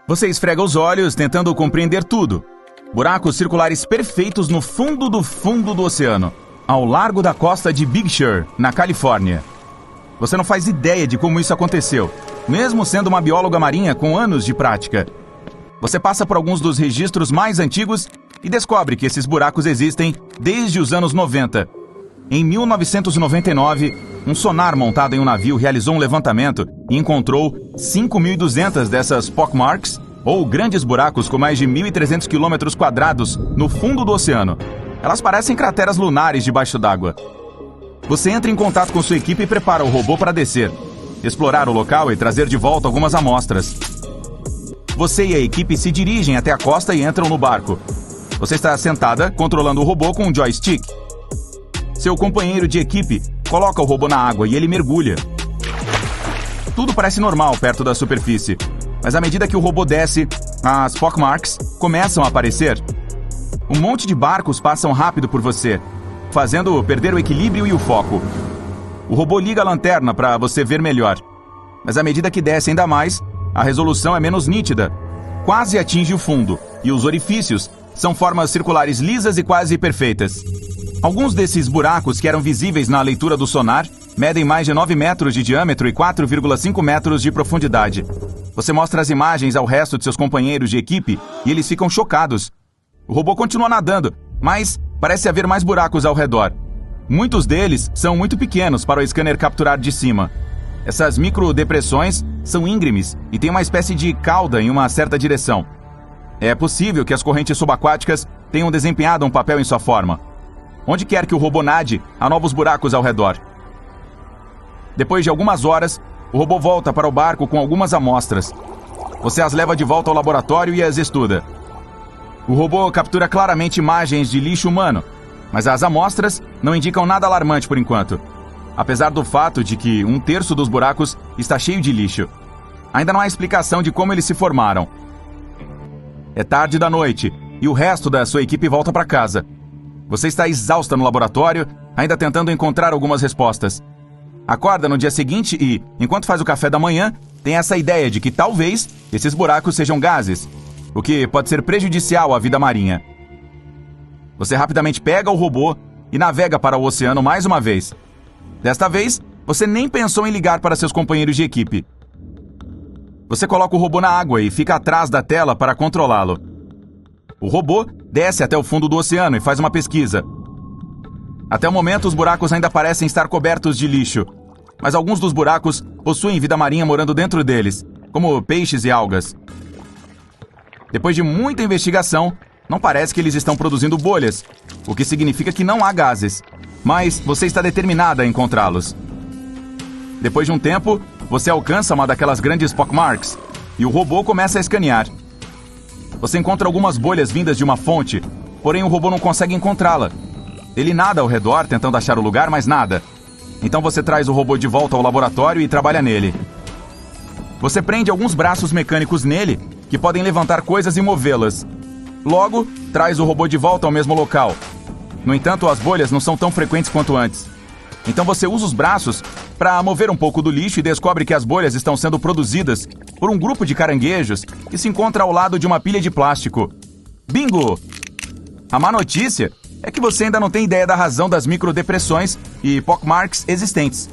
Você esfrega os olhos tentando compreender tudo. Buracos circulares perfeitos no fundo do oceano, ao largo da costa de Big Sur, na Califórnia. Você não faz ideia de como isso aconteceu, mesmo sendo uma bióloga marinha com anos de prática. Você passa por alguns dos registros mais antigos e descobre que esses buracos existem desde os anos 90. Em 1999, um sonar montado em um navio realizou um levantamento e encontrou 5.200 dessas pockmarks, ou grandes buracos com mais de 1.300 km² no fundo do oceano. Elas parecem crateras lunares debaixo d'água. Você entra em contato com sua equipe e prepara o robô para descer, explorar o local e trazer de volta algumas amostras. Você e a equipe se dirigem até a costa e entram no barco. Você está sentada, controlando o robô com um joystick. Seu companheiro de equipe coloca o robô na água e ele mergulha. Tudo parece normal perto da superfície, mas à medida que o robô desce, as pockmarks começam a aparecer. Um monte de barcos passam rápido por você, fazendo perder o equilíbrio e o foco. O robô liga a lanterna para você ver melhor, mas à medida que desce ainda mais, a resolução é menos nítida, quase atinge o fundo, e os orifícios são formas circulares lisas e quase perfeitas. Alguns desses buracos que eram visíveis na leitura do sonar medem mais de 9 metros de diâmetro e 4,5 metros de profundidade. Você mostra as imagens ao resto de seus companheiros de equipe e eles ficam chocados. O robô continua nadando, mas parece haver mais buracos ao redor. Muitos deles são muito pequenos para o scanner capturar de cima. Essas microdepressões são íngremes e têm uma espécie de cauda em uma certa direção. É possível que as correntes subaquáticas tenham desempenhado um papel em sua forma. Onde quer que o robô nade, há novos buracos ao redor. Depois de algumas horas, o robô volta para o barco com algumas amostras. Você as leva de volta ao laboratório e as estuda. O robô captura claramente imagens de lixo humano, mas as amostras não indicam nada alarmante por enquanto, apesar do fato de que 1/3 dos buracos está cheio de lixo. Ainda não há explicação de como eles se formaram. É tarde da noite e o resto da sua equipe volta para casa. Você está exausta no laboratório, ainda tentando encontrar algumas respostas. Acorda no dia seguinte e, enquanto faz o café da manhã, tem essa ideia de que talvez esses buracos sejam gases, o que pode ser prejudicial à vida marinha. Você rapidamente pega o robô e navega para o oceano mais uma vez. Desta vez, você nem pensou em ligar para seus companheiros de equipe. Você coloca o robô na água e fica atrás da tela para controlá-lo. O robô desce até o fundo do oceano e faz uma pesquisa. Até o momento, os buracos ainda parecem estar cobertos de lixo, mas alguns dos buracos possuem vida marinha morando dentro deles, como peixes e algas. Depois de muita investigação, não parece que eles estão produzindo bolhas, o que significa que não há gases, mas você está determinada a encontrá-los. Depois de um tempo, você alcança uma daquelas grandes pockmarks e o robô começa a escanear. Você encontra algumas bolhas vindas de uma fonte, porém o robô não consegue encontrá-la. Ele nada ao redor tentando achar o lugar, mas nada. Então você traz o robô de volta ao laboratório e trabalha nele. Você prende alguns braços mecânicos nele que podem levantar coisas e movê-las. Logo, traz o robô de volta ao mesmo local. No entanto, as bolhas não são tão frequentes quanto antes. Então você usa os braços para mover um pouco do lixo e descobre que as bolhas estão sendo produzidas por um grupo de caranguejos que se encontra ao lado de uma pilha de plástico. Bingo! A má notícia é que você ainda não tem ideia da razão das microdepressões e pockmarks existentes.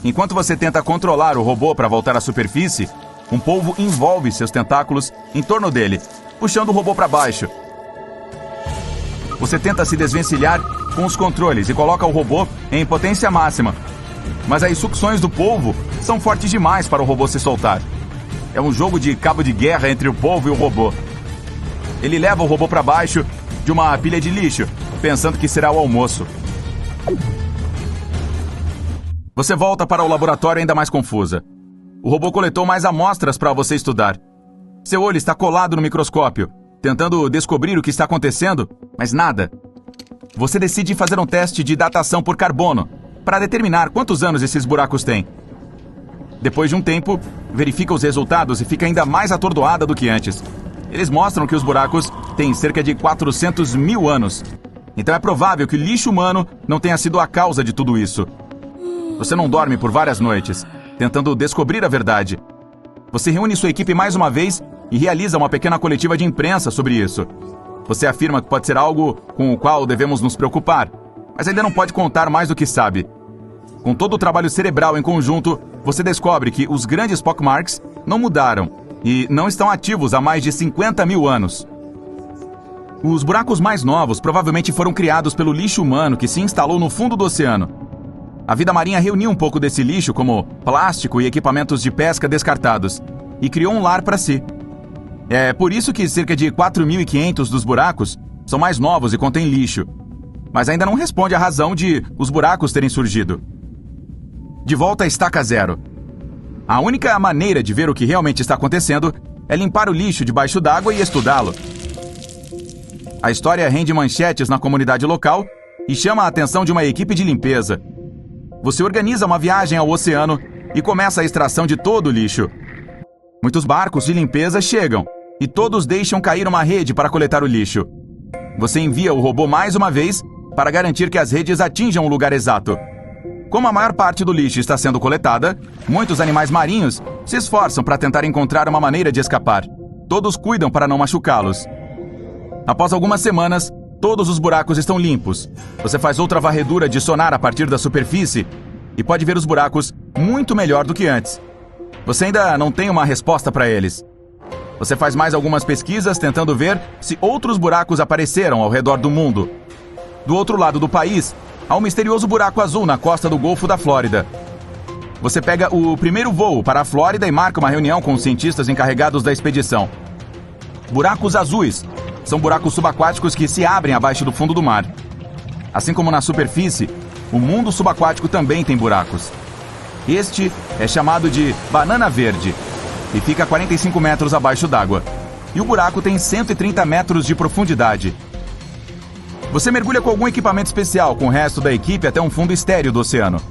Enquanto você tenta controlar o robô para voltar à superfície, um polvo envolve seus tentáculos em torno dele, puxando o robô para baixo. Você tenta se desvencilhar com os controles e coloca o robô em potência máxima. Mas as sucções do polvo são fortes demais para o robô se soltar. É um jogo de cabo de guerra entre o polvo e o robô. Ele leva o robô para baixo de uma pilha de lixo, pensando que será o almoço. Você volta para o laboratório ainda mais confusa. O robô coletou mais amostras para você estudar. Seu olho está colado no microscópio, tentando descobrir o que está acontecendo, mas nada. Você decide fazer um teste de datação por carbono, para determinar quantos anos esses buracos têm. Depois de um tempo, verifica os resultados e fica ainda mais atordoada do que antes. Eles mostram que os buracos têm cerca de 400 mil anos. Então é provável que o lixo humano não tenha sido a causa de tudo isso. Você não dorme por várias noites, tentando descobrir a verdade. Você reúne sua equipe mais uma vez e realiza uma pequena coletiva de imprensa sobre isso. Você afirma que pode ser algo com o qual devemos nos preocupar, mas ainda não pode contar mais do que sabe. Com todo o trabalho cerebral em conjunto, você descobre que os grandes pockmarks não mudaram e não estão ativos há mais de 50 mil anos. Os buracos mais novos provavelmente foram criados pelo lixo humano que se instalou no fundo do oceano. A vida marinha reuniu um pouco desse lixo, como plástico e equipamentos de pesca descartados, e criou um lar para si. É por isso que cerca de 4.500 dos buracos são mais novos e contêm lixo, mas ainda não responde à razão de os buracos terem surgido. De volta à estaca zero. A única maneira de ver o que realmente está acontecendo é limpar o lixo debaixo d'água e estudá-lo. A história rende manchetes na comunidade local e chama a atenção de uma equipe de limpeza. Você organiza uma viagem ao oceano e começa a extração de todo o lixo. Muitos barcos de limpeza chegam e todos deixam cair uma rede para coletar o lixo. Você envia o robô mais uma vez para garantir que as redes atinjam o lugar exato. Como a maior parte do lixo está sendo coletada, muitos animais marinhos se esforçam para tentar encontrar uma maneira de escapar. Todos cuidam para não machucá-los. Após algumas semanas, todos os buracos estão limpos. Você faz outra varredura de sonar a partir da superfície e pode ver os buracos muito melhor do que antes. Você ainda não tem uma resposta para eles. Você faz mais algumas pesquisas tentando ver se outros buracos apareceram ao redor do mundo. Do outro lado do país, há um misterioso buraco azul na costa do Golfo da Flórida. Você pega o primeiro voo para a Flórida e marca uma reunião com os cientistas encarregados da expedição. Buracos azuis são buracos subaquáticos que se abrem abaixo do fundo do mar. Assim como na superfície, o mundo subaquático também tem buracos. Este é chamado de banana verde e fica a 45 metros abaixo d'água. E o buraco tem 130 metros de profundidade. Você mergulha com algum equipamento especial com o resto da equipe até um fundo estéril do oceano.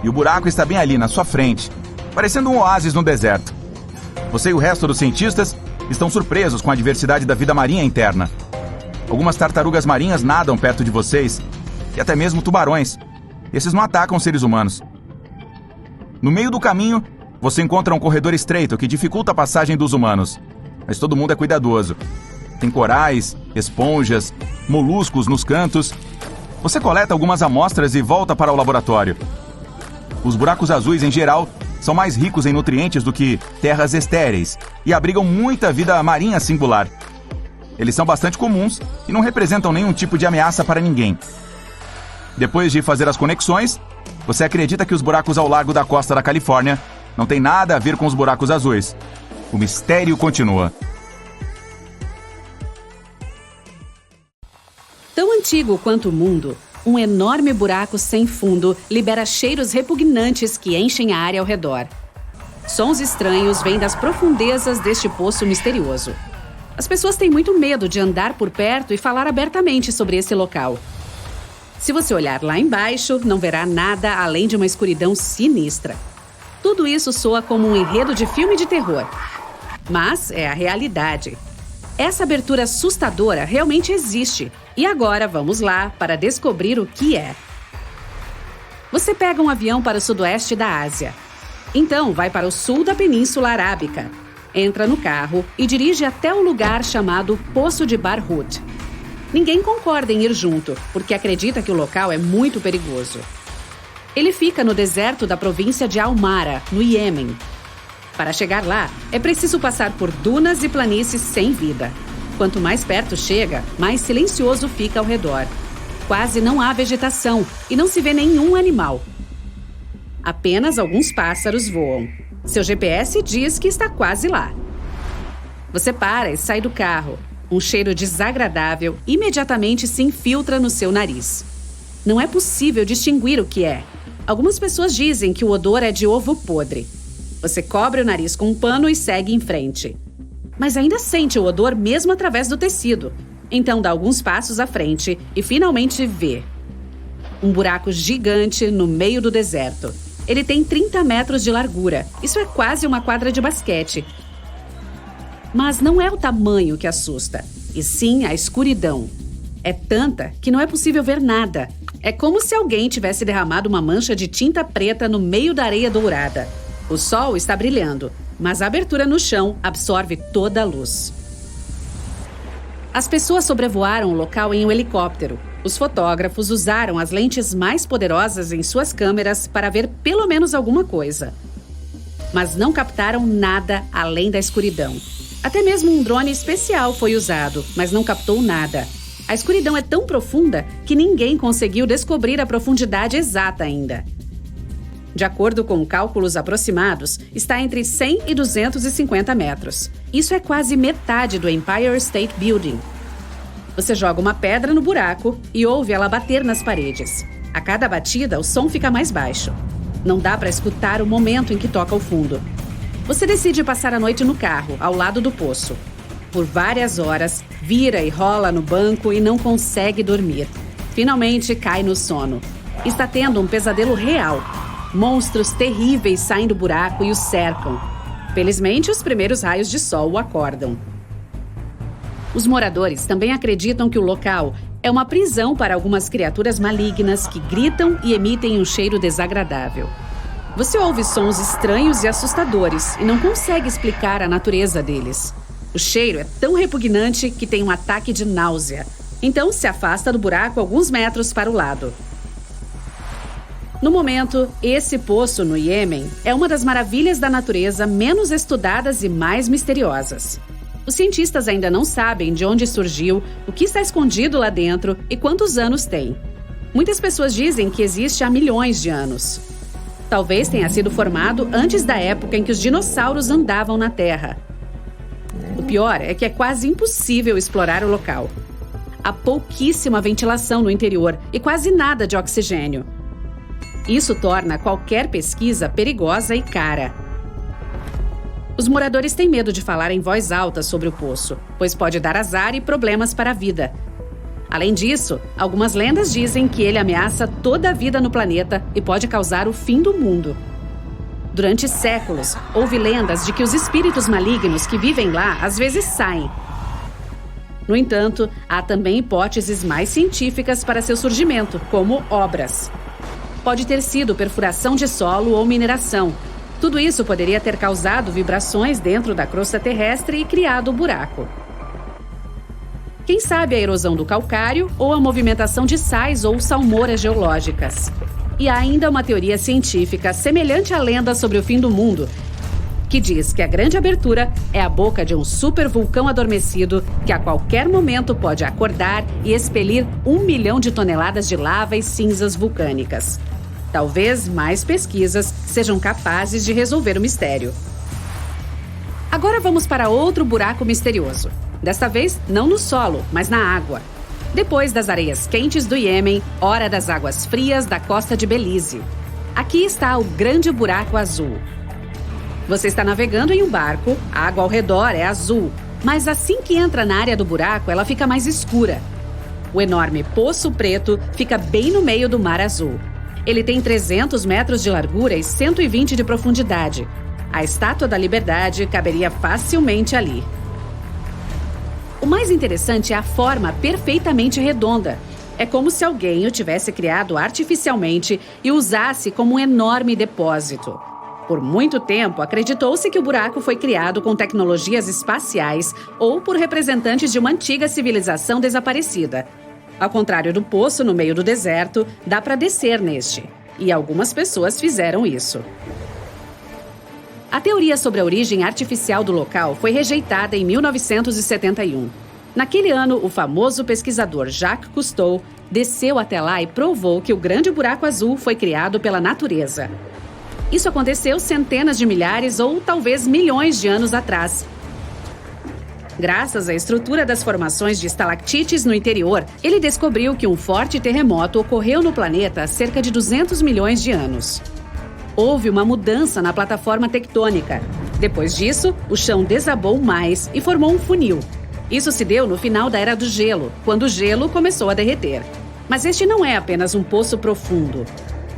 E o buraco está bem ali, na sua frente, parecendo um oásis no deserto. Você e o resto dos cientistas estão surpresos com a diversidade da vida marinha interna. Algumas tartarugas marinhas nadam perto de vocês, e até mesmo tubarões. Esses não atacam seres humanos. No meio do caminho, você encontra um corredor estreito que dificulta a passagem dos humanos. Mas todo mundo é cuidadoso. Tem corais, esponjas, moluscos nos cantos. Você coleta algumas amostras e volta para o laboratório. Os buracos azuis, em geral, são mais ricos em nutrientes do que terras estéreis e abrigam muita vida marinha singular. Eles são bastante comuns e não representam nenhum tipo de ameaça para ninguém. Depois de fazer as conexões, você acredita que os buracos ao largo da costa da Califórnia não têm nada a ver com os buracos azuis. O mistério continua. Tão antigo quanto o mundo, um enorme buraco sem fundo libera cheiros repugnantes que enchem a área ao redor. Sons estranhos vêm das profundezas deste poço misterioso. As pessoas têm muito medo de andar por perto e falar abertamente sobre esse local. Se você olhar lá embaixo, não verá nada além de uma escuridão sinistra. Tudo isso soa como um enredo de filme de terror. Mas é a realidade. Essa abertura assustadora realmente existe. E agora vamos lá para descobrir o que é. Você pega um avião para o sudoeste da Ásia. Então vai para o sul da Península Arábica. Entra no carro e dirige até o lugar chamado Poço de Barhut. Ninguém concorda em ir junto, porque acredita que o local é muito perigoso. Ele fica no deserto da província de Al-Mara, no Iêmen. Para chegar lá, é preciso passar por dunas e planícies sem vida. Quanto mais perto chega, mais silencioso fica ao redor. Quase não há vegetação e não se vê nenhum animal. Apenas alguns pássaros voam. Seu GPS diz que está quase lá. Você para e sai do carro. Um cheiro desagradável imediatamente se infiltra no seu nariz. Não é possível distinguir o que é. Algumas pessoas dizem que o odor é de ovo podre. Você cobre o nariz com um pano e segue em frente. Mas ainda sente o odor mesmo através do tecido. Então dá alguns passos à frente e finalmente vê um buraco gigante no meio do deserto. Ele tem 30 metros de largura. Isso é quase uma quadra de basquete. Mas não é o tamanho que assusta, e sim a escuridão. É tanta que não é possível ver nada. É como se alguém tivesse derramado uma mancha de tinta preta no meio da areia dourada. O sol está brilhando, mas a abertura no chão absorve toda a luz. As pessoas sobrevoaram o local em um helicóptero. Os fotógrafos usaram as lentes mais poderosas em suas câmeras para ver pelo menos alguma coisa. Mas não captaram nada além da escuridão. Até mesmo um drone especial foi usado, mas não captou nada. A escuridão é tão profunda que ninguém conseguiu descobrir a profundidade exata ainda. De acordo com cálculos aproximados, está entre 100 e 250 metros. Isso é quase metade do Empire State Building. Você joga uma pedra no buraco e ouve ela bater nas paredes. A cada batida, o som fica mais baixo. Não dá para escutar o momento em que toca o fundo. Você decide passar a noite no carro, ao lado do poço. Por várias horas, vira e rola no banco e não consegue dormir. Finalmente cai no sono. Está tendo um pesadelo real. Monstros terríveis saem do buraco e o cercam. Felizmente, os primeiros raios de sol o acordam. Os moradores também acreditam que o local é uma prisão para algumas criaturas malignas que gritam e emitem um cheiro desagradável. Você ouve sons estranhos e assustadores e não consegue explicar a natureza deles. O cheiro é tão repugnante que tem um ataque de náusea. Então se afasta do buraco alguns metros para o lado. No momento, esse poço no Iêmen é uma das maravilhas da natureza menos estudadas e mais misteriosas. Os cientistas ainda não sabem de onde surgiu, o que está escondido lá dentro e quantos anos tem. Muitas pessoas dizem que existe há milhões de anos. Talvez tenha sido formado antes da época em que os dinossauros andavam na Terra. O pior é que é quase impossível explorar o local. Há pouquíssima ventilação no interior e quase nada de oxigênio. Isso torna qualquer pesquisa perigosa e cara. Os moradores têm medo de falar em voz alta sobre o poço, pois pode dar azar e problemas para a vida. Além disso, algumas lendas dizem que ele ameaça toda a vida no planeta e pode causar o fim do mundo. Durante séculos, houve lendas de que os espíritos malignos que vivem lá às vezes saem. No entanto, há também hipóteses mais científicas para seu surgimento, como obras. Pode ter sido perfuração de solo ou mineração. Tudo isso poderia ter causado vibrações dentro da crosta terrestre e criado o buraco. Quem sabe a erosão do calcário ou a movimentação de sais ou salmouras geológicas. E há ainda uma teoria científica semelhante à lenda sobre o fim do mundo, que diz que a grande abertura é a boca de um supervulcão adormecido que a qualquer momento pode acordar e expelir 1 milhão de toneladas de lava e cinzas vulcânicas. Talvez mais pesquisas sejam capazes de resolver o mistério. Agora vamos para outro buraco misterioso. Desta vez, não no solo, mas na água. Depois das areias quentes do Iêmen, hora das águas frias da costa de Belize. Aqui está o Grande Buraco Azul. Você está navegando em um barco, a água ao redor é azul, mas assim que entra na área do buraco, ela fica mais escura. O enorme Poço Preto fica bem no meio do Mar Azul. Ele tem 300 metros de largura e 120 de profundidade. A Estátua da Liberdade caberia facilmente ali. O mais interessante é a forma perfeitamente redonda. É como se alguém o tivesse criado artificialmente e usasse como um enorme depósito. Por muito tempo, acreditou-se que o buraco foi criado com tecnologias espaciais ou por representantes de uma antiga civilização desaparecida. Ao contrário do poço no meio do deserto, dá para descer neste. E algumas pessoas fizeram isso. A teoria sobre a origem artificial do local foi rejeitada em 1971. Naquele ano, o famoso pesquisador Jacques Cousteau desceu até lá e provou que o Grande Buraco Azul foi criado pela natureza. Isso aconteceu centenas de milhares ou talvez milhões de anos atrás. Graças à estrutura das formações de estalactites no interior, ele descobriu que um forte terremoto ocorreu no planeta há cerca de 200 milhões de anos. Houve uma mudança na plataforma tectônica. Depois disso, o chão desabou mais e formou um funil. Isso se deu no final da Era do Gelo, quando o gelo começou a derreter. Mas este não é apenas um poço profundo.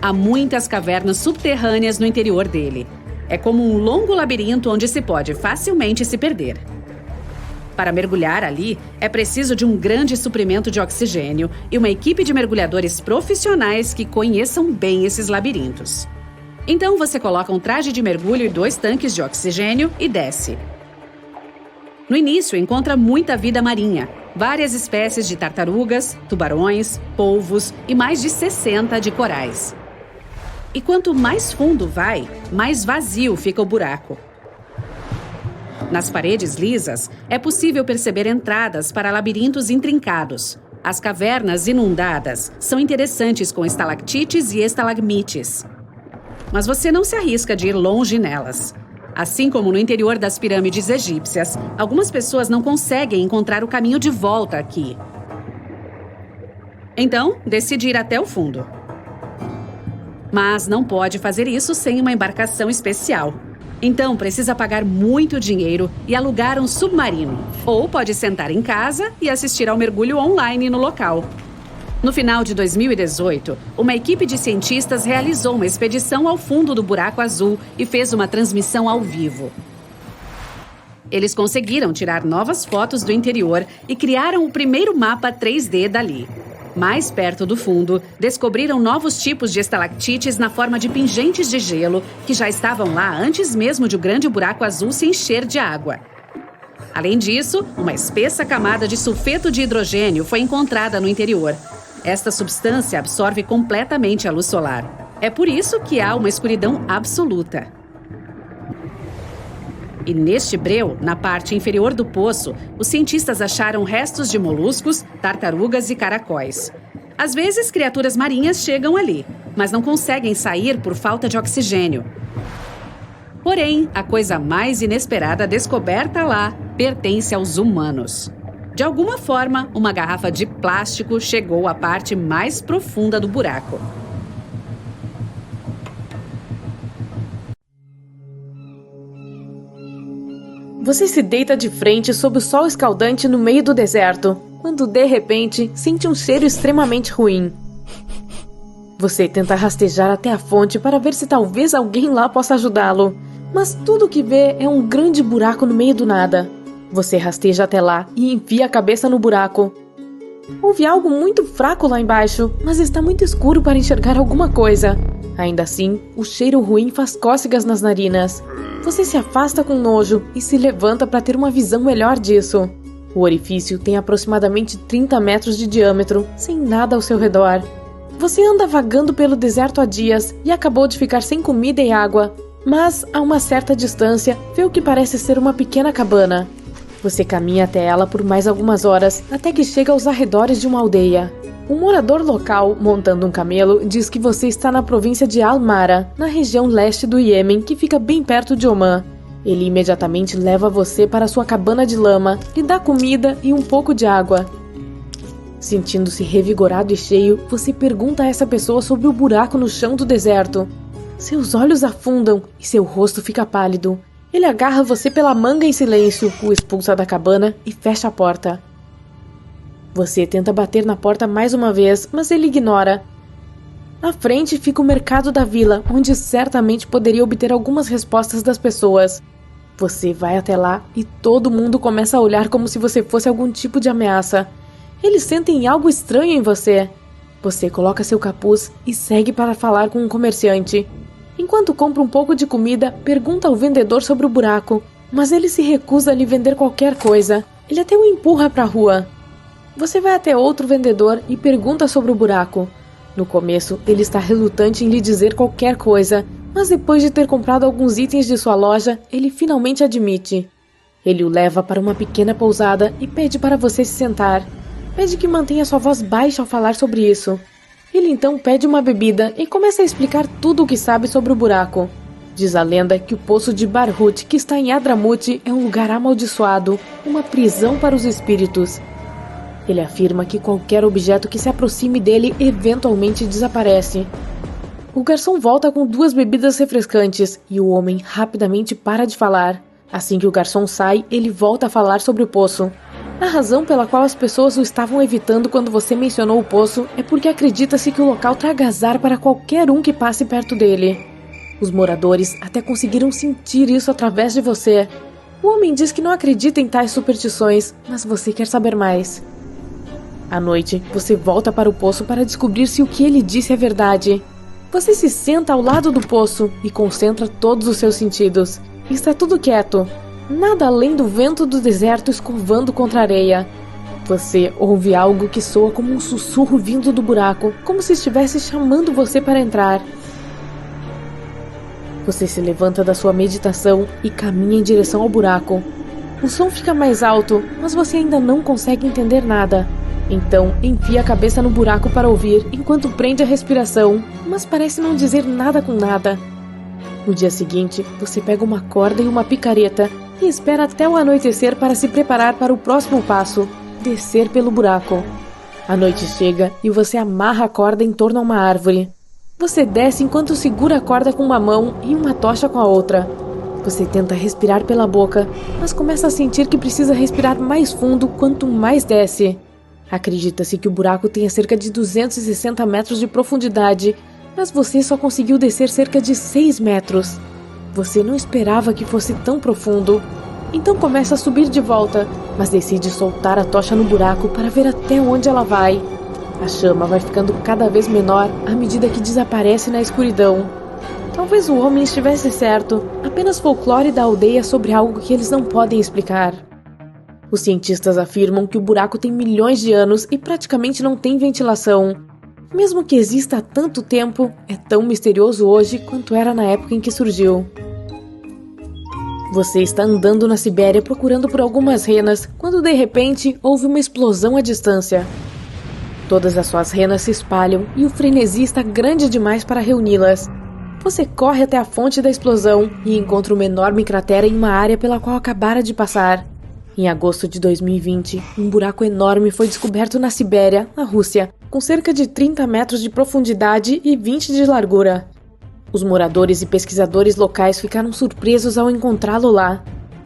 Há muitas cavernas subterrâneas no interior dele. É como um longo labirinto onde se pode facilmente se perder. Para mergulhar ali, é preciso de um grande suprimento de oxigênio e uma equipe de mergulhadores profissionais que conheçam bem esses labirintos. Então você coloca um traje de mergulho e 2 tanques de oxigênio e desce. No início, encontra muita vida marinha. Várias espécies de tartarugas, tubarões, polvos e mais de 60 de corais. E quanto mais fundo vai, mais vazio fica o buraco. Nas paredes lisas, é possível perceber entradas para labirintos intrincados. As cavernas inundadas são interessantes com estalactites e estalagmites. Mas você não se arrisca de ir longe nelas. Assim como no interior das pirâmides egípcias, algumas pessoas não conseguem encontrar o caminho de volta aqui. Então, decide ir até o fundo. Mas não pode fazer isso sem uma embarcação especial. Então, precisa pagar muito dinheiro e alugar um submarino. Ou pode sentar em casa e assistir ao mergulho online no local. No final de 2018, uma equipe de cientistas realizou uma expedição ao fundo do buraco azul e fez uma transmissão ao vivo. Eles conseguiram tirar novas fotos do interior e criaram o primeiro mapa 3D dali. Mais perto do fundo, descobriram novos tipos de estalactites na forma de pingentes de gelo que já estavam lá antes mesmo de o grande buraco azul se encher de água. Além disso, uma espessa camada de sulfeto de hidrogênio foi encontrada no interior. Esta substância absorve completamente a luz solar. É por isso que há uma escuridão absoluta. E neste breu, na parte inferior do poço, os cientistas acharam restos de moluscos, tartarugas e caracóis. Às vezes, criaturas marinhas chegam ali, mas não conseguem sair por falta de oxigênio. Porém, a coisa mais inesperada descoberta lá pertence aos humanos. De alguma forma, uma garrafa de plástico chegou à parte mais profunda do buraco. Você se deita de frente sob o sol escaldante no meio do deserto, quando de repente sente um cheiro extremamente ruim. Você tenta rastejar até a fonte para ver se talvez alguém lá possa ajudá-lo, mas tudo o que vê é um grande buraco no meio do nada. Você rasteja até lá e enfia a cabeça no buraco. Houve algo muito fraco lá embaixo, mas está muito escuro para enxergar alguma coisa. Ainda assim, o cheiro ruim faz cócegas nas narinas. Você se afasta com nojo e se levanta para ter uma visão melhor disso. O orifício tem aproximadamente 30 metros de diâmetro, sem nada ao seu redor. Você anda vagando pelo deserto há dias e acabou de ficar sem comida e água, mas a uma certa distância vê o que parece ser uma pequena cabana. Você caminha até ela por mais algumas horas, até que chega aos arredores de uma aldeia. Um morador local, montando um camelo, diz que você está na província de Al-Mara, na região leste do Iêmen, que fica bem perto de Omã. Ele imediatamente leva você para sua cabana de lama, lhe dá comida e um pouco de água. Sentindo-se revigorado e cheio, você pergunta a essa pessoa sobre o buraco no chão do deserto. Seus olhos afundam e seu rosto fica pálido. Ele agarra você pela manga em silêncio, o expulsa da cabana e fecha a porta. Você tenta bater na porta mais uma vez, mas ele ignora. À frente fica o mercado da vila, onde certamente poderia obter algumas respostas das pessoas. Você vai até lá e todo mundo começa a olhar como se você fosse algum tipo de ameaça. Eles sentem algo estranho em você. Você coloca seu capuz e segue para falar com um comerciante. Enquanto compra um pouco de comida, pergunta ao vendedor sobre o buraco, mas ele se recusa a lhe vender qualquer coisa. Ele até o empurra para a rua. Você vai até outro vendedor e pergunta sobre o buraco. No começo, ele está relutante em lhe dizer qualquer coisa, mas depois de ter comprado alguns itens de sua loja, ele finalmente admite. Ele o leva para uma pequena pousada e pede para você se sentar. Pede que mantenha sua voz baixa ao falar sobre isso. Ele então pede uma bebida e começa a explicar tudo o que sabe sobre o buraco. Diz a lenda que o poço de Barhut, que está em Hadramut, é um lugar amaldiçoado, uma prisão para os espíritos. Ele afirma que qualquer objeto que se aproxime dele eventualmente desaparece. O garçom volta com 2 bebidas refrescantes e o homem rapidamente para de falar. Assim que o garçom sai, ele volta a falar sobre o poço. A razão pela qual as pessoas o estavam evitando quando você mencionou o poço é porque acredita-se que o local traga azar para qualquer um que passe perto dele. Os moradores até conseguiram sentir isso através de você. O homem diz que não acredita em tais superstições, mas você quer saber mais. À noite, você volta para o poço para descobrir se o que ele disse é verdade. Você se senta ao lado do poço e concentra todos os seus sentidos. Está tudo quieto. Nada além do vento do deserto escovando contra a areia. Você ouve algo que soa como um sussurro vindo do buraco, como se estivesse chamando você para entrar. Você se levanta da sua meditação e caminha em direção ao buraco. O som fica mais alto, mas você ainda não consegue entender nada. Então, enfia a cabeça no buraco para ouvir, enquanto prende a respiração, mas parece não dizer nada com nada. No dia seguinte, você pega uma corda e uma picareta e espera até o anoitecer para se preparar para o próximo passo, descer pelo buraco. A noite chega e você amarra a corda em torno a uma árvore. Você desce enquanto segura a corda com uma mão e uma tocha com a outra. Você tenta respirar pela boca, mas começa a sentir que precisa respirar mais fundo quanto mais desce. Acredita-se que o buraco tenha cerca de 260 metros de profundidade, mas você só conseguiu descer cerca de 6 metros. Você não esperava que fosse tão profundo. Então começa a subir de volta, mas decide soltar a tocha no buraco para ver até onde ela vai. A chama vai ficando cada vez menor à medida que desaparece na escuridão. Talvez o homem estivesse certo, apenas folclore da aldeia sobre algo que eles não podem explicar. Os cientistas afirmam que o buraco tem milhões de anos e praticamente não tem ventilação. Mesmo que exista há tanto tempo, é tão misterioso hoje quanto era na época em que surgiu. Você está andando na Sibéria procurando por algumas renas, quando de repente houve uma explosão à distância. Todas as suas renas se espalham e o frenesi está grande demais para reuni-las. Você corre até a fonte da explosão e encontra uma enorme cratera em uma área pela qual acabara de passar. Em agosto de 2020, um buraco enorme foi descoberto na Sibéria, na Rússia, com cerca de 30 metros de profundidade e 20 de largura. Os moradores e pesquisadores locais ficaram surpresos ao encontrá-lo lá.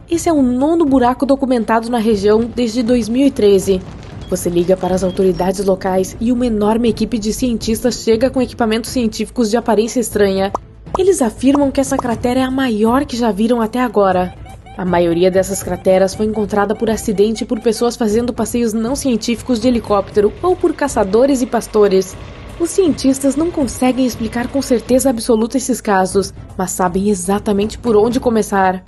Esse é o 9º buraco documentado na região desde 2013. Você liga para as autoridades locais e uma enorme equipe de cientistas chega com equipamentos científicos de aparência estranha. Eles afirmam que essa cratera é a maior que já viram até agora. A maioria dessas crateras foi encontrada por acidente por pessoas fazendo passeios não científicos de helicóptero ou por caçadores e pastores. Os cientistas não conseguem explicar com certeza absoluta esses casos, mas sabem exatamente por onde começar.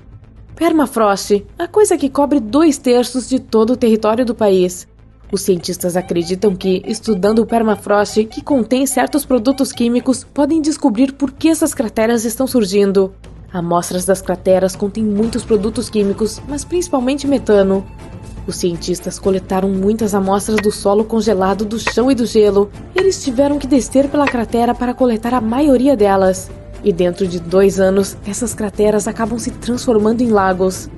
Permafrost, a coisa que cobre 2/3 de todo o território do país. Os cientistas acreditam que, estudando o permafrost, que contém certos produtos químicos, podem descobrir por que essas crateras estão surgindo. Amostras das crateras contêm muitos produtos químicos, mas principalmente metano. Os cientistas coletaram muitas amostras do solo congelado, do chão e do gelo. Eles tiveram que descer pela cratera para coletar a maioria delas. E dentro de 2 anos, essas crateras acabam se transformando em lagos.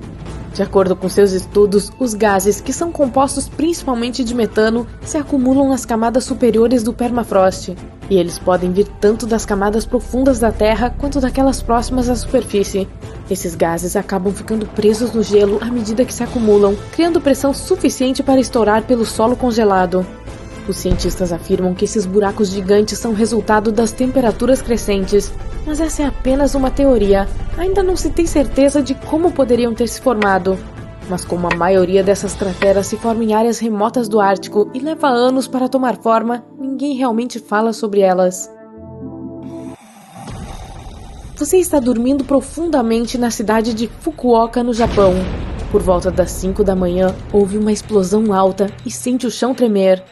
De acordo com seus estudos, os gases, que são compostos principalmente de metano, se acumulam nas camadas superiores do permafrost. E eles podem vir tanto das camadas profundas da Terra quanto daquelas próximas à superfície. Esses gases acabam ficando presos no gelo à medida que se acumulam, criando pressão suficiente para estourar pelo solo congelado. Os cientistas afirmam que esses buracos gigantes são resultado das temperaturas crescentes, mas essa é apenas uma teoria. Ainda não se tem certeza de como poderiam ter se formado. Mas como a maioria dessas crateras se forma em áreas remotas do Ártico e leva anos para tomar forma, ninguém realmente fala sobre elas. Você está dormindo profundamente na cidade de Fukuoka, no Japão. Por volta das 5 da manhã, houve uma explosão alta e sente o chão tremer.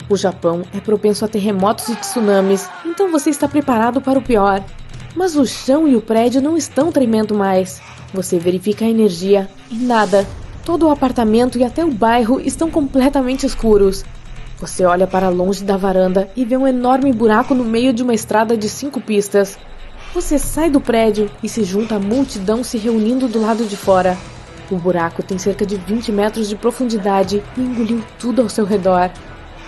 O Japão é propenso a terremotos e tsunamis, então você está preparado para o pior. Mas o chão e o prédio não estão tremendo mais. Você verifica a energia e nada. Todo o apartamento e até o bairro estão completamente escuros. Você olha para longe da varanda e vê um enorme buraco no meio de uma estrada de 5 pistas. Você sai do prédio e se junta à multidão se reunindo do lado de fora. O buraco tem cerca de 20 metros de profundidade e engoliu tudo ao seu redor.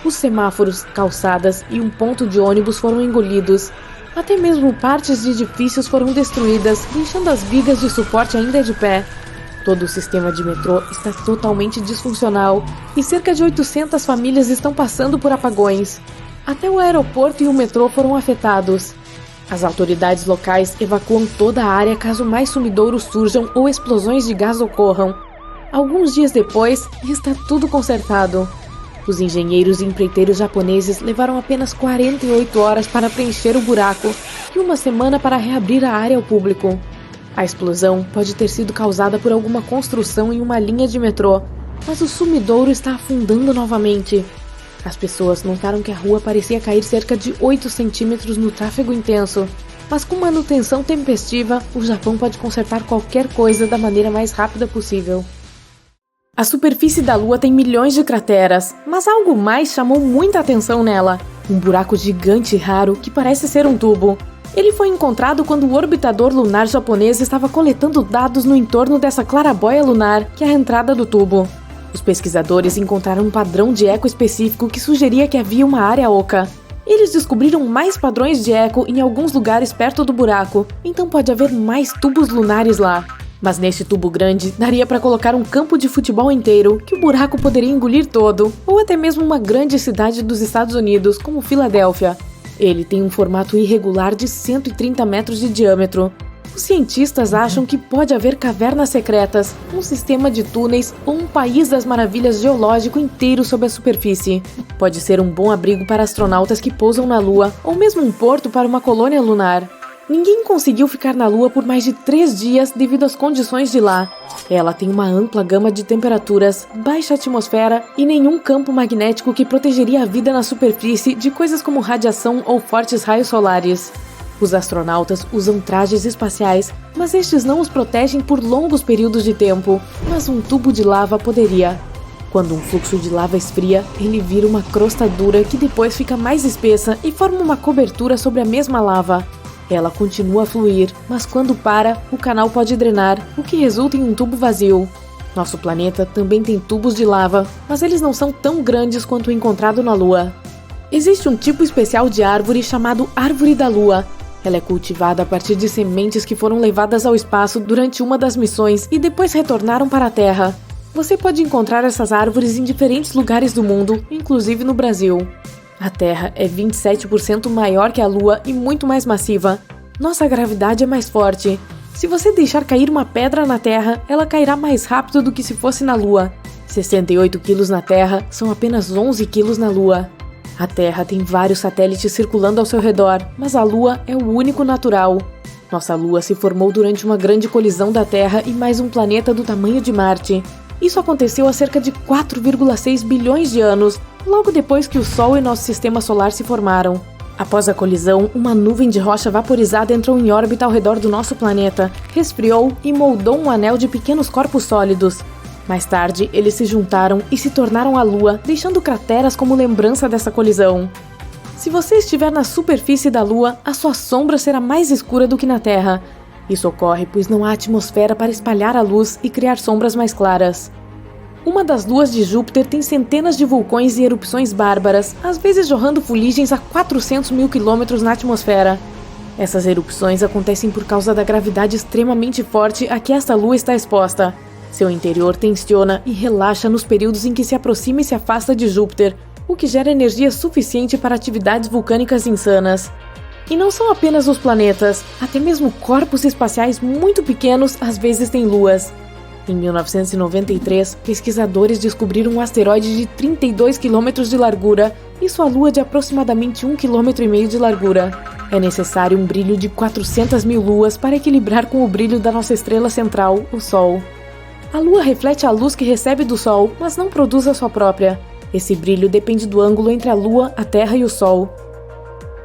Os semáforos, calçadas e um ponto de ônibus foram engolidos. Até mesmo partes de edifícios foram destruídas, deixando as vigas de suporte ainda de pé. Todo o sistema de metrô está totalmente disfuncional e cerca de 800 famílias estão passando por apagões. Até o aeroporto e o metrô foram afetados. As autoridades locais evacuam toda a área caso mais sumidouros surjam ou explosões de gás ocorram. Alguns dias depois, está tudo consertado. Os engenheiros e empreiteiros japoneses levaram apenas 48 horas para preencher o buraco e uma semana para reabrir a área ao público. A explosão pode ter sido causada por alguma construção em uma linha de metrô, mas o sumidouro está afundando novamente. As pessoas notaram que a rua parecia cair cerca de 8 centímetros no tráfego intenso, mas com manutenção tempestiva, o Japão pode consertar qualquer coisa da maneira mais rápida possível. A superfície da Lua tem milhões de crateras, mas algo mais chamou muita atenção nela. Um buraco gigante e raro que parece ser um tubo. Ele foi encontrado quando o orbitador lunar japonês estava coletando dados no entorno dessa clarabóia lunar, que é a entrada do tubo. Os pesquisadores encontraram um padrão de eco específico que sugeria que havia uma área oca. Eles descobriram mais padrões de eco em alguns lugares perto do buraco, então pode haver mais tubos lunares lá. Mas neste tubo grande, daria para colocar um campo de futebol inteiro, que o buraco poderia engolir todo, ou até mesmo uma grande cidade dos Estados Unidos, como Filadélfia. Ele tem um formato irregular de 130 metros de diâmetro. Os cientistas acham que pode haver cavernas secretas, um sistema de túneis ou um país das maravilhas geológico inteiro sob a superfície. Pode ser um bom abrigo para astronautas que pousam na Lua, ou mesmo um porto para uma colônia lunar. Ninguém conseguiu ficar na Lua por mais de 3 dias devido às condições de lá. Ela tem uma ampla gama de temperaturas, baixa atmosfera e nenhum campo magnético que protegeria a vida na superfície de coisas como radiação ou fortes raios solares. Os astronautas usam trajes espaciais, mas estes não os protegem por longos períodos de tempo, mas um tubo de lava poderia. Quando um fluxo de lava esfria, ele vira uma crosta dura que depois fica mais espessa e forma uma cobertura sobre a mesma lava. Ela continua a fluir, mas quando para, o canal pode drenar, o que resulta em um tubo vazio. Nosso planeta também tem tubos de lava, mas eles não são tão grandes quanto o encontrado na Lua. Existe um tipo especial de árvore chamado Árvore da Lua. Ela é cultivada a partir de sementes que foram levadas ao espaço durante uma das missões e depois retornaram para a Terra. Você pode encontrar essas árvores em diferentes lugares do mundo, inclusive no Brasil. A Terra é 27% maior que a Lua e muito mais massiva. Nossa gravidade é mais forte. Se você deixar cair uma pedra na Terra, ela cairá mais rápido do que se fosse na Lua. 68 quilos na Terra são apenas 11 quilos na Lua. A Terra tem vários satélites circulando ao seu redor, mas a Lua é o único natural. Nossa Lua se formou durante uma grande colisão da Terra e mais um planeta do tamanho de Marte. Isso aconteceu há cerca de 4,6 bilhões de anos, logo depois que o Sol e nosso sistema solar se formaram. Após a colisão, uma nuvem de rocha vaporizada entrou em órbita ao redor do nosso planeta, resfriou e moldou um anel de pequenos corpos sólidos. Mais tarde, eles se juntaram e se tornaram a Lua, deixando crateras como lembrança dessa colisão. Se você estiver na superfície da Lua, a sua sombra será mais escura do que na Terra. Isso ocorre pois não há atmosfera para espalhar a luz e criar sombras mais claras. Uma das luas de Júpiter tem centenas de vulcões e erupções bárbaras, às vezes jorrando fuligens a 400 mil quilômetros na atmosfera. Essas erupções acontecem por causa da gravidade extremamente forte a que esta lua está exposta. Seu interior tensiona e relaxa nos períodos em que se aproxima e se afasta de Júpiter, o que gera energia suficiente para atividades vulcânicas insanas. E não são apenas os planetas, até mesmo corpos espaciais muito pequenos às vezes têm luas. Em 1993, pesquisadores descobriram um asteroide de 32 km de largura e sua lua de aproximadamente 1,5 km de largura. É necessário um brilho de 400 mil luas para equilibrar com o brilho da nossa estrela central, o Sol. A Lua reflete a luz que recebe do Sol, mas não produz a sua própria. Esse brilho depende do ângulo entre a Lua, a Terra e o Sol.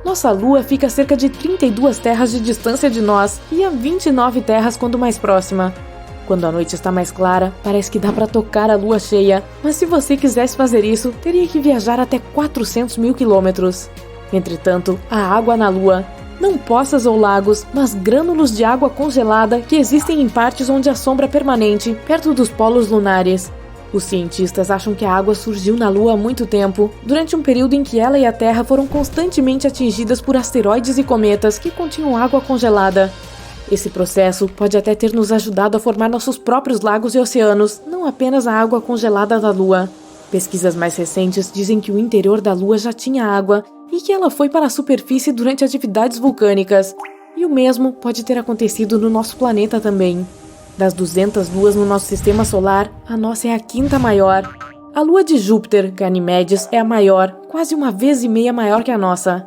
Nossa Lua fica a cerca de 32 terras de distância de nós e a 29 terras quando mais próxima. Quando a noite está mais clara, parece que dá para tocar a Lua cheia, mas se você quisesse fazer isso, teria que viajar até 400 mil quilômetros. Entretanto, há água na Lua. Não poças ou lagos, mas grânulos de água congelada que existem em partes onde a sombra é permanente, perto dos polos lunares. Os cientistas acham que a água surgiu na Lua há muito tempo, durante um período em que ela e a Terra foram constantemente atingidas por asteroides e cometas que continham água congelada. Esse processo pode até ter nos ajudado a formar nossos próprios lagos e oceanos, não apenas a água congelada da Lua. Pesquisas mais recentes dizem que o interior da Lua já tinha água e que ela foi para a superfície durante atividades vulcânicas. E o mesmo pode ter acontecido no nosso planeta também. Das 200 luas no nosso sistema solar, a nossa é a 5ª maior. A lua de Júpiter, Ganimedes, é a maior, quase 1,5 vezes maior que a nossa.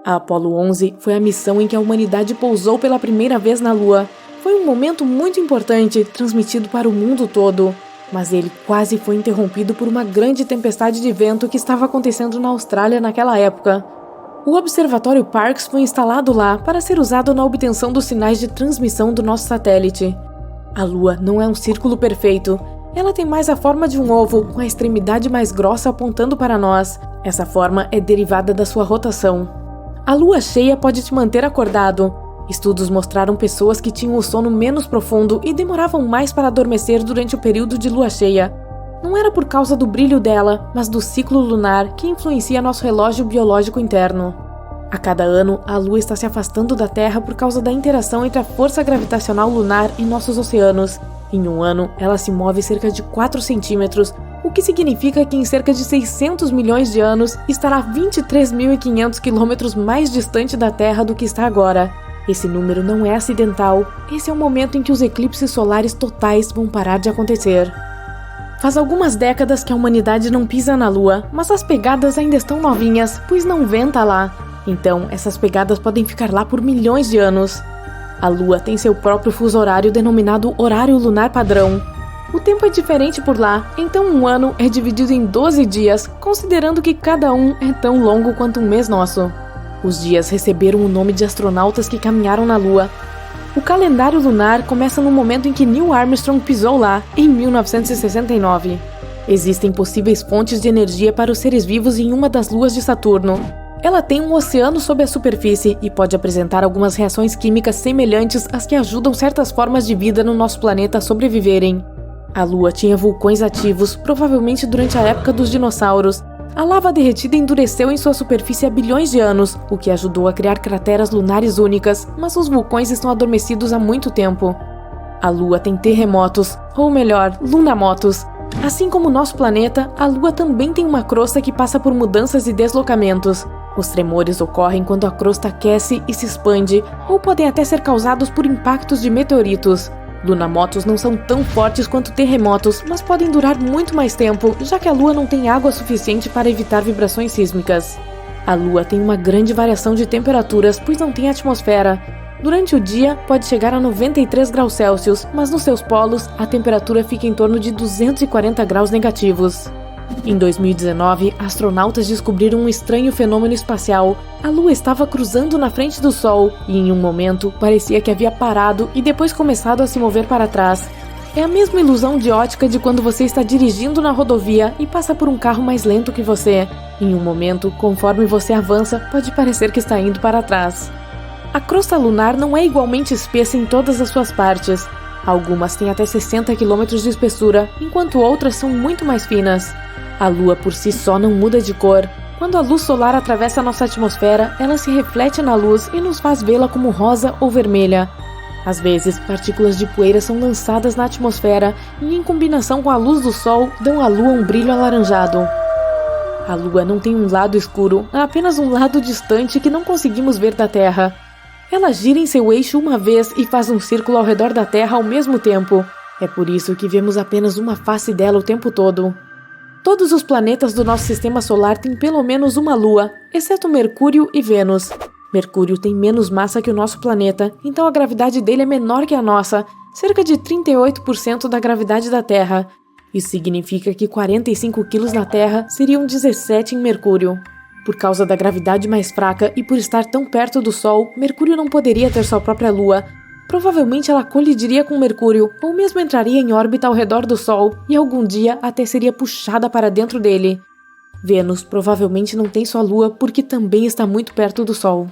A Apollo 11 foi a missão em que a humanidade pousou pela primeira vez na Lua. Foi um momento muito importante, transmitido para o mundo todo. Mas ele quase foi interrompido por uma grande tempestade de vento que estava acontecendo na Austrália naquela época. O Observatório Parkes foi instalado lá para ser usado na obtenção dos sinais de transmissão do nosso satélite. A Lua não é um círculo perfeito. Ela tem mais a forma de um ovo, com a extremidade mais grossa apontando para nós. Essa forma é derivada da sua rotação. A lua cheia pode te manter acordado. Estudos mostraram pessoas que tinham o sono menos profundo e demoravam mais para adormecer durante o período de lua cheia. Não era por causa do brilho dela, mas do ciclo lunar que influencia nosso relógio biológico interno. A cada ano, a Lua está se afastando da Terra por causa da interação entre a força gravitacional lunar e nossos oceanos. Em um ano, ela se move cerca de 4 centímetros, o que significa que em cerca de 600 milhões de anos estará 23.500 quilômetros mais distante da Terra do que está agora. Esse número não é acidental, esse é o momento em que os eclipses solares totais vão parar de acontecer. Faz algumas décadas que a humanidade não pisa na Lua, mas as pegadas ainda estão novinhas, pois não venta lá. Então, essas pegadas podem ficar lá por milhões de anos. A Lua tem seu próprio fuso horário denominado Horário Lunar Padrão. O tempo é diferente por lá, então um ano é dividido em 12 dias, considerando que cada um é tão longo quanto um mês nosso. Os dias receberam o nome de astronautas que caminharam na Lua. O calendário lunar começa no momento em que Neil Armstrong pisou lá, em 1969. Existem possíveis fontes de energia para os seres vivos em uma das luas de Saturno. Ela tem um oceano sob a superfície e pode apresentar algumas reações químicas semelhantes às que ajudam certas formas de vida no nosso planeta a sobreviverem. A Lua tinha vulcões ativos, provavelmente durante a época dos dinossauros. A lava derretida endureceu em sua superfície há bilhões de anos, o que ajudou a criar crateras lunares únicas, mas os vulcões estão adormecidos há muito tempo. A Lua tem terremotos, ou melhor, lunamotos. Assim como o nosso planeta, a Lua também tem uma crosta que passa por mudanças e deslocamentos. Os tremores ocorrem quando a crosta aquece e se expande, ou podem até ser causados por impactos de meteoritos. Lunamotos não são tão fortes quanto terremotos, mas podem durar muito mais tempo, já que a Lua não tem água suficiente para evitar vibrações sísmicas. A Lua tem uma grande variação de temperaturas, pois não tem atmosfera. Durante o dia, pode chegar a 93 graus Celsius, mas nos seus polos, a temperatura fica em torno de 240 graus negativos. Em 2019, astronautas descobriram um estranho fenômeno espacial. A Lua estava cruzando na frente do Sol e, em um momento, parecia que havia parado e depois começado a se mover para trás. É a mesma ilusão de ótica de quando você está dirigindo na rodovia e passa por um carro mais lento que você. Em um momento, conforme você avança, pode parecer que está indo para trás. A crosta lunar não é igualmente espessa em todas as suas partes. Algumas têm até 60 km de espessura, enquanto outras são muito mais finas. A Lua por si só não muda de cor. Quando a luz solar atravessa nossa atmosfera, ela se reflete na luz e nos faz vê-la como rosa ou vermelha. Às vezes, partículas de poeira são lançadas na atmosfera e, em combinação com a luz do Sol, dão à Lua um brilho alaranjado. A Lua não tem um lado escuro, há apenas um lado distante que não conseguimos ver da Terra. Ela gira em seu eixo uma vez e faz um círculo ao redor da Terra ao mesmo tempo. É por isso que vemos apenas uma face dela o tempo todo. Todos os planetas do nosso sistema solar têm pelo menos uma lua, exceto Mercúrio e Vênus. Mercúrio tem menos massa que o nosso planeta, então a gravidade dele é menor que a nossa, cerca de 38% da gravidade da Terra. Isso significa que 45 quilos na Terra seriam 17 em Mercúrio. Por causa da gravidade mais fraca e por estar tão perto do Sol, Mercúrio não poderia ter sua própria lua. Provavelmente ela colidiria com Mercúrio, ou mesmo entraria em órbita ao redor do Sol, e algum dia até seria puxada para dentro dele. Vênus provavelmente não tem sua lua porque também está muito perto do Sol.